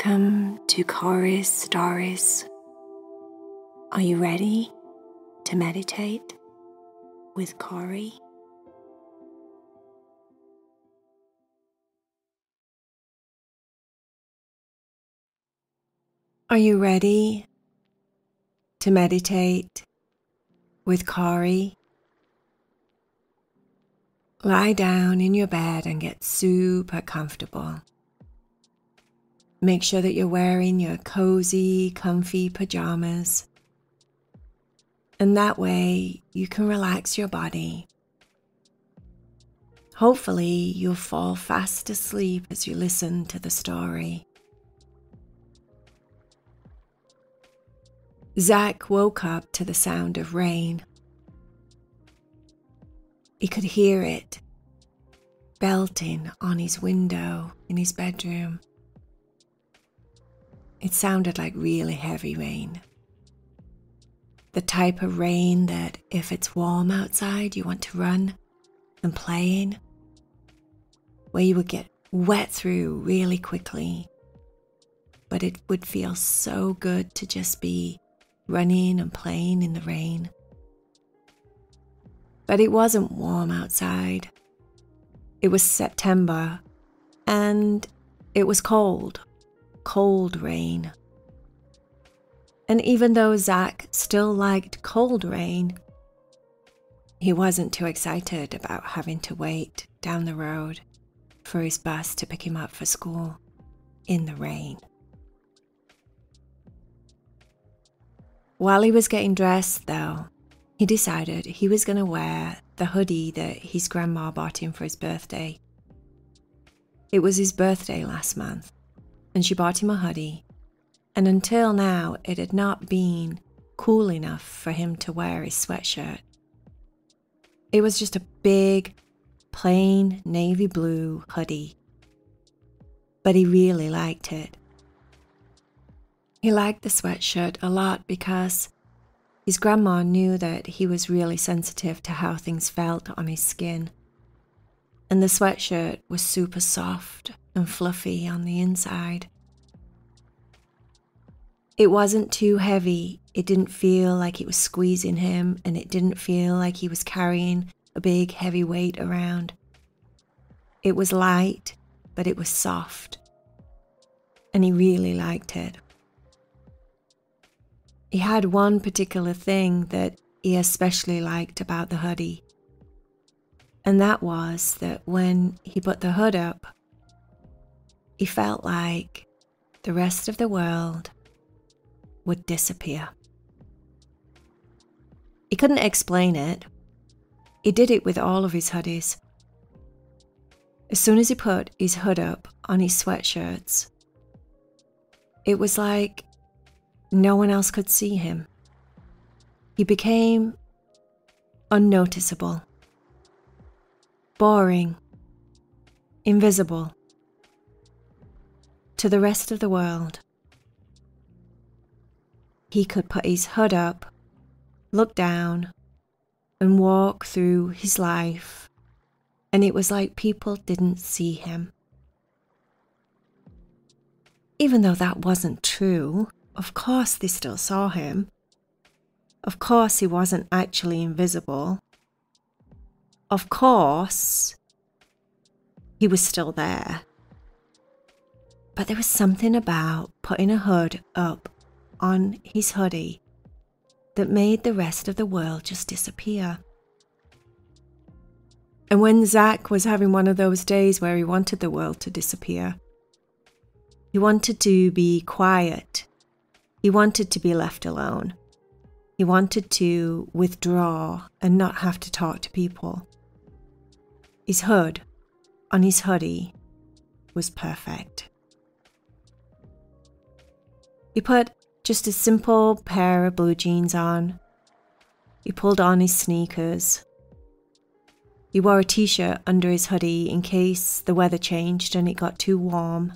Welcome to Cory's Stories. Are you ready to meditate with Cory? Are you ready to meditate with Cory? Lie down in your bed and get super comfortable. Make sure that you're wearing your cozy, comfy pajamas. And that way you can relax your body. Hopefully you'll fall fast asleep as you listen to the story. Zach woke up to the sound of rain. He could hear it belting on his window in his bedroom. It sounded like really heavy rain. The type of rain that if it's warm outside, you want to run and play in, where you would get wet through really quickly, but it would feel so good to just be running and playing in the rain. But it wasn't warm outside. It was September, and it was cold rain. And even though Zach still liked cold rain, he wasn't too excited about having to wait down the road for his bus to pick him up for school in the rain. While he was getting dressed, though, he decided he was going to wear the hoodie that his grandma bought him for his birthday. It was his birthday last month, and she bought him a hoodie, and until now it had not been cool enough for him to wear his sweatshirt. It was just a big, plain navy blue hoodie, but he really liked it. He liked the sweatshirt a lot because his grandma knew that he was really sensitive to how things felt on his skin, and the sweatshirt was super soft and fluffy on the inside. It wasn't too heavy. It didn't feel like it was squeezing him, and it didn't feel like he was carrying a big heavy weight around. It was light, but it was soft, and he really liked it. He had one particular thing that he especially liked about the hoodie, and that was that when he put the hood up, he felt like the rest of the world would disappear. He couldn't explain it. He did it with all of his hoodies. As soon as he put his hood up on his sweatshirts, it was like no one else could see him. He became unnoticeable, boring, invisible to the rest of the world. He could put his hood up, look down, and walk through his life, and it was like people didn't see him. Even though that wasn't true, of course they still saw him. Of course he wasn't actually invisible. Of course he was still there. But there was something about putting a hood up on his hoodie that made the rest of the world just disappear. And when Zach was having one of those days where he wanted the world to disappear, he wanted to be quiet. He wanted to be left alone. He wanted to withdraw and not have to talk to people. His hood on his hoodie was perfect. He put just a simple pair of blue jeans on. He pulled on his sneakers. He wore a t-shirt under his hoodie in case the weather changed and it got too warm.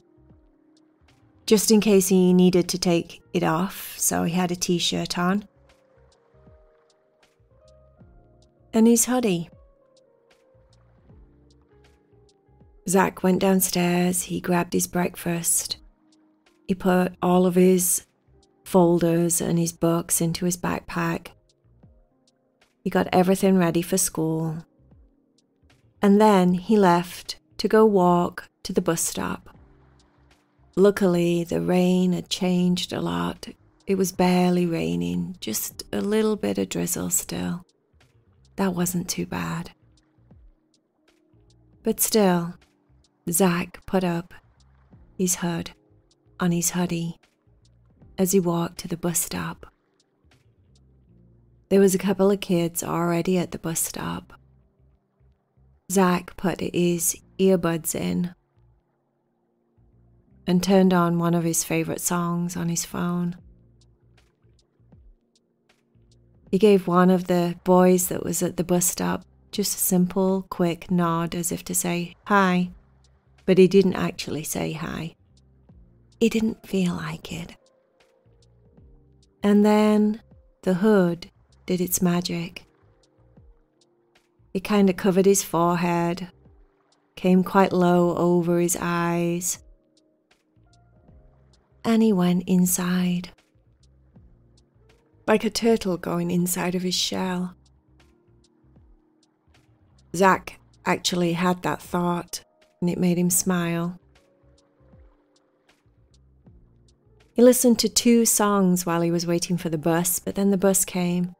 Just in case he needed to take it off, so he had a t-shirt on. And his hoodie. Zach went downstairs, he grabbed his breakfast. He put all of his folders and his books into his backpack. He got everything ready for school. And then he left to go walk to the bus stop. Luckily, the rain had changed a lot. It was barely raining, just a little bit of drizzle still. That wasn't too bad. But still, Zach put up his hood on his hoodie as he walked to the bus stop. There was a couple of kids already at the bus stop. Zach put his earbuds in and turned on one of his favorite songs on his phone. He gave one of the boys that was at the bus stop just a simple, quick nod as if to say hi, but he didn't actually say hi. He didn't feel like it. And then the hood did its magic. It kind of covered his forehead, came quite low over his eyes, and he went inside. Like a turtle going inside of his shell. Zach actually had that thought, and it made him smile. He listened to 2 songs while he was waiting for the bus, but then the bus came.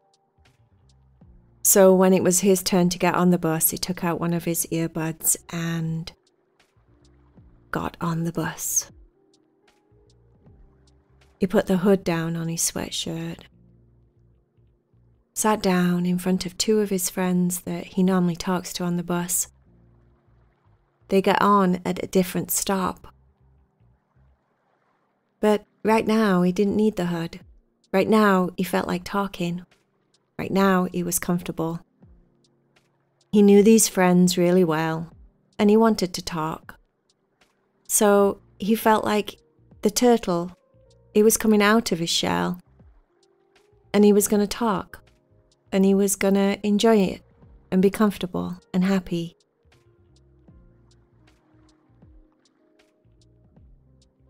So when it was his turn to get on the bus, he took out one of his earbuds and got on the bus. He put the hood down on his sweatshirt, sat down in front of 2 of his friends that he normally talks to on the bus. They get on at a different stop. But right now, he didn't need the hood. Right now, he felt like talking. Right now, he was comfortable. He knew these friends really well, and he wanted to talk. So he felt like the turtle, it was coming out of his shell, and he was going to talk, and he was going to enjoy it, and be comfortable and happy.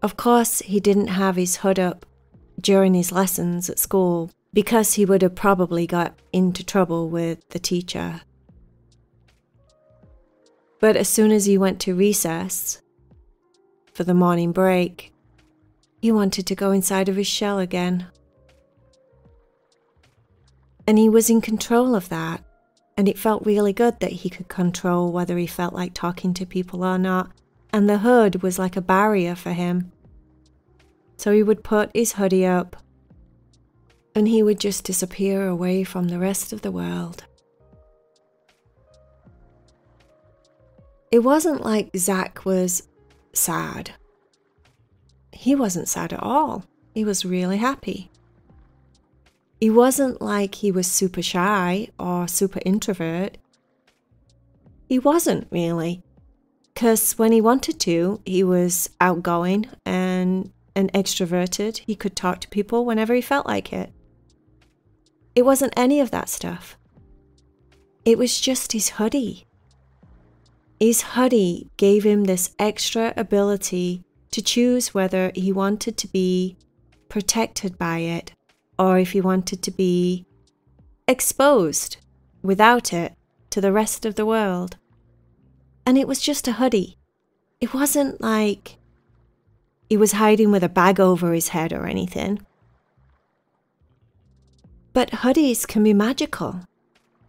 Of course, he didn't have his hood up during his lessons at school because he would have probably got into trouble with the teacher. But as soon as he went to recess for the morning break, he wanted to go inside of his shell again. And he was in control of that, and it felt really good that he could control whether he felt like talking to people or not. And the hood was like a barrier for him. So he would put his hoodie up and he would just disappear away from the rest of the world. It wasn't like Zach was sad. He wasn't sad at all. He was really happy. It wasn't like he was super shy or super introvert. He wasn't really. Because when he wanted to, he was outgoing and extroverted. He could talk to people whenever he felt like it. It wasn't any of that stuff. It was just his hoodie. His hoodie gave him this extra ability to choose whether he wanted to be protected by it or if he wanted to be exposed without it to the rest of the world. And it was just a hoodie. It wasn't like he was hiding with a bag over his head or anything. But hoodies can be magical.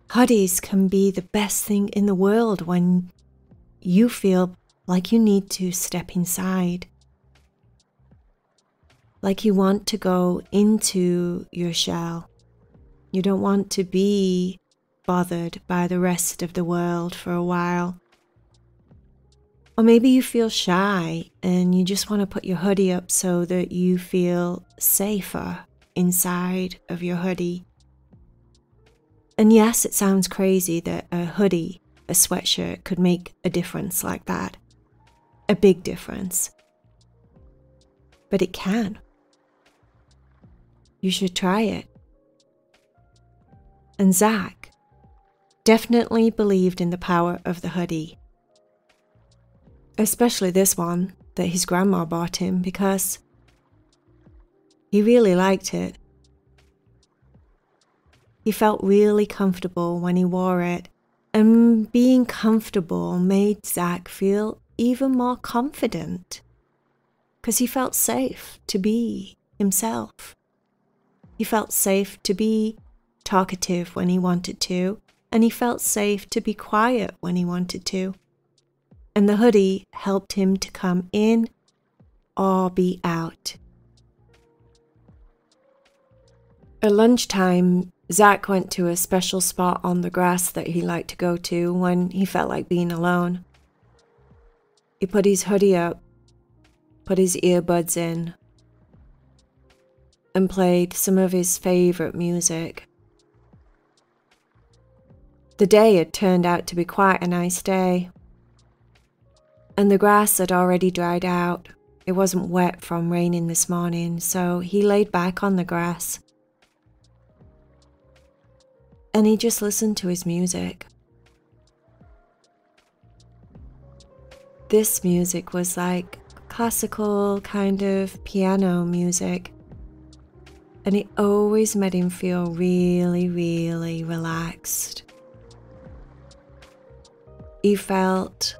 Hoodies can be the best thing in the world when you feel like you need to step inside. Like you want to go into your shell. You don't want to be bothered by the rest of the world for a while. Or maybe you feel shy and you just want to put your hoodie up so that you feel safer inside of your hoodie. And yes, it sounds crazy that a hoodie, a sweatshirt, could make a difference like that. A big difference. But it can. You should try it. And Zach definitely believed in the power of the hoodie. Especially this one that his grandma bought him, because He really liked it. He felt really comfortable when he wore it, and being comfortable made Zach feel even more confident because he felt safe to be himself. He felt safe to be talkative when he wanted to, and he felt safe to be quiet when he wanted to. And the hoodie helped him to come in or be out. At lunchtime, Zach went to a special spot on the grass that he liked to go to when he felt like being alone. He put his hoodie up, put his earbuds in, and played some of his favorite music. The day had turned out to be quite a nice day, and the grass had already dried out. It wasn't wet from raining this morning, so he laid back on the grass and he just listened to his music. This music was like classical kind of piano music, and it always made him feel really, really relaxed. He felt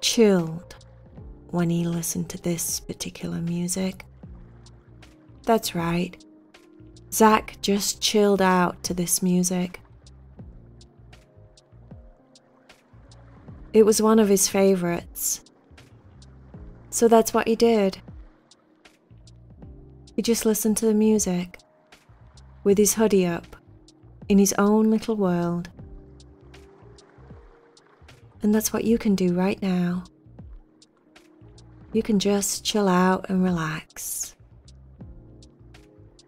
chilled when he listened to this particular music. That's right. Zach just chilled out to this music. It was one of his favorites. So that's what he did. He just listened to the music with his hoodie up in his own little world. And that's what you can do right now. You can just chill out and relax.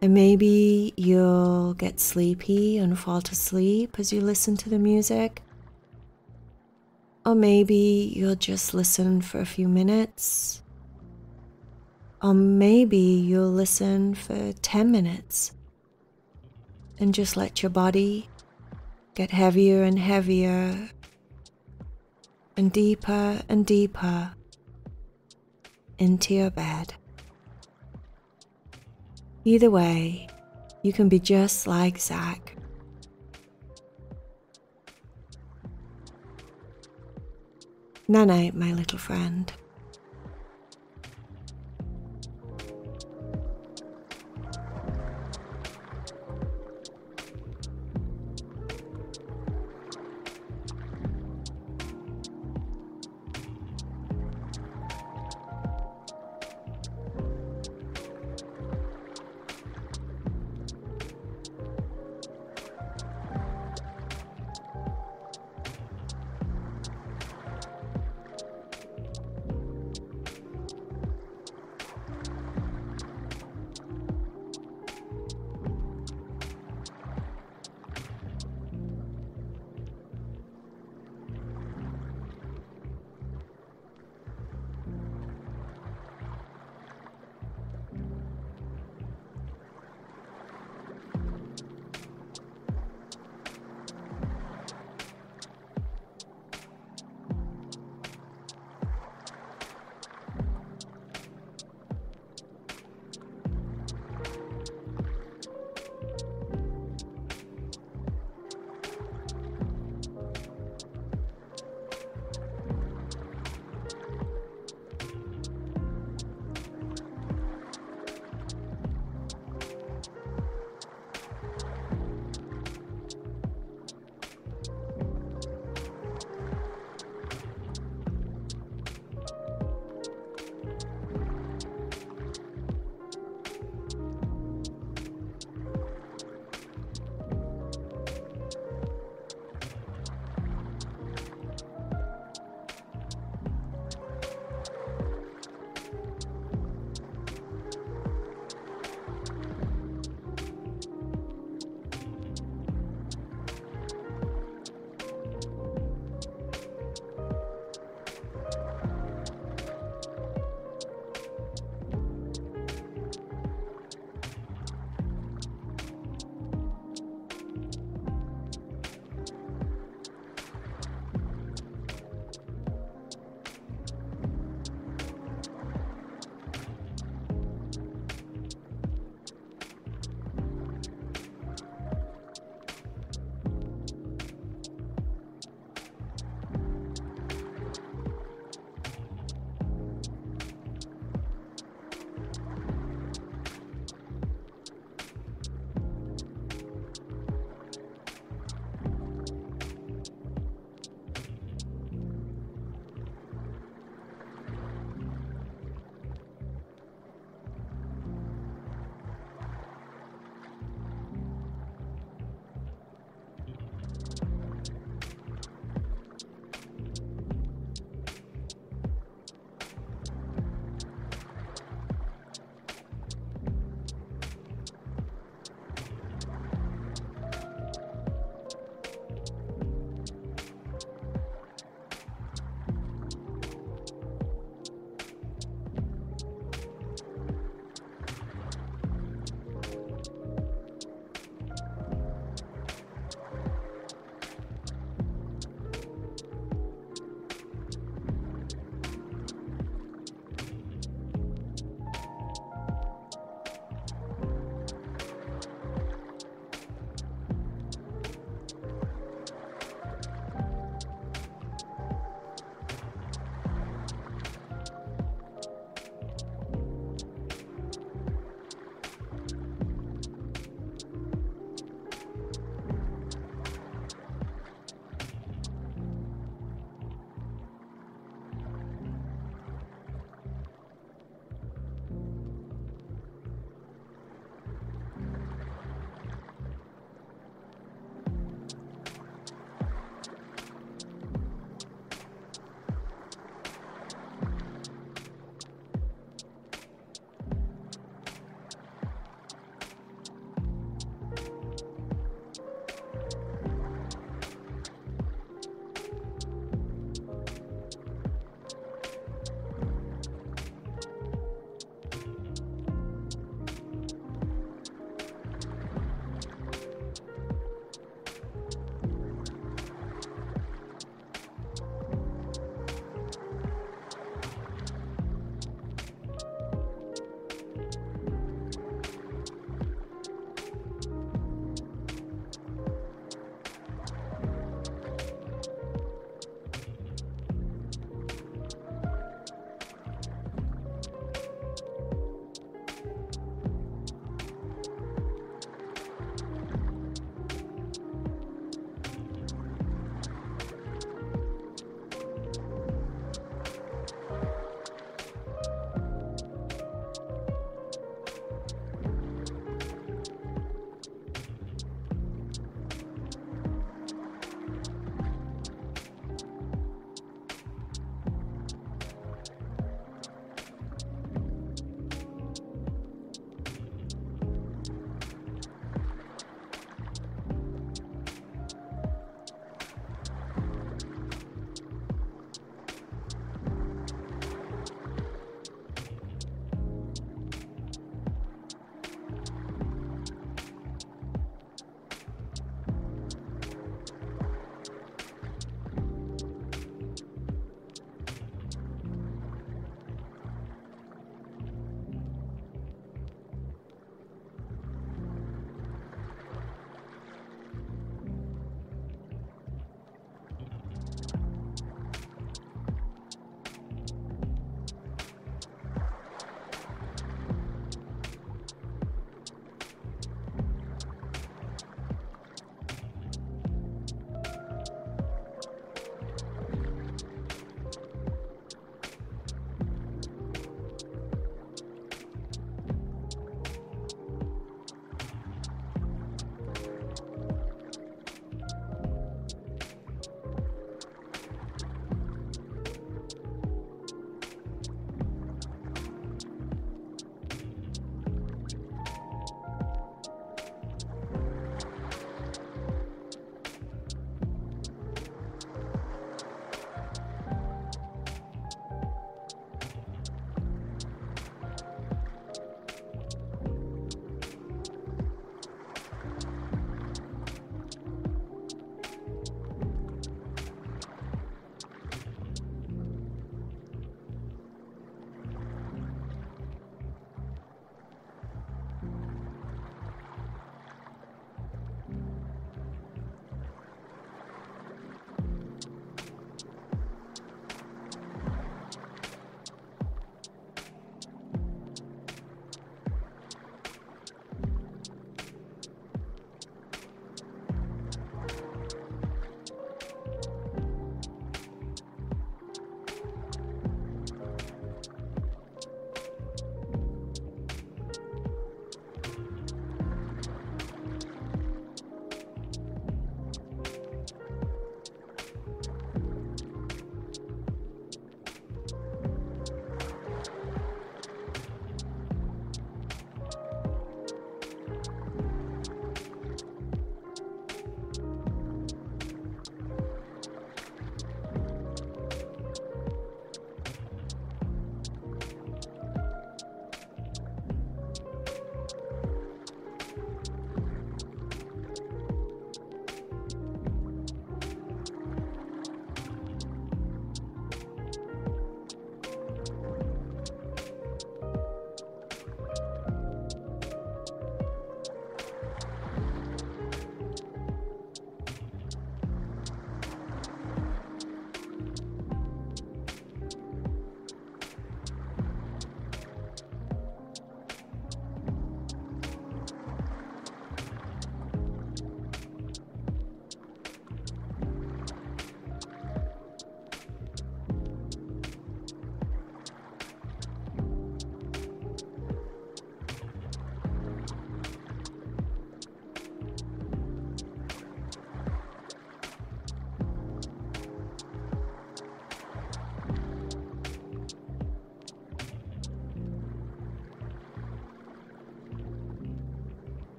And maybe you'll get sleepy and fall to sleep as you listen to the music. Or maybe you'll just listen for a few minutes. Or maybe you'll listen for 10 minutes and just let your body get heavier and heavier and deeper into your bed. Either way, you can be just like Zach. Night-night, my little friend.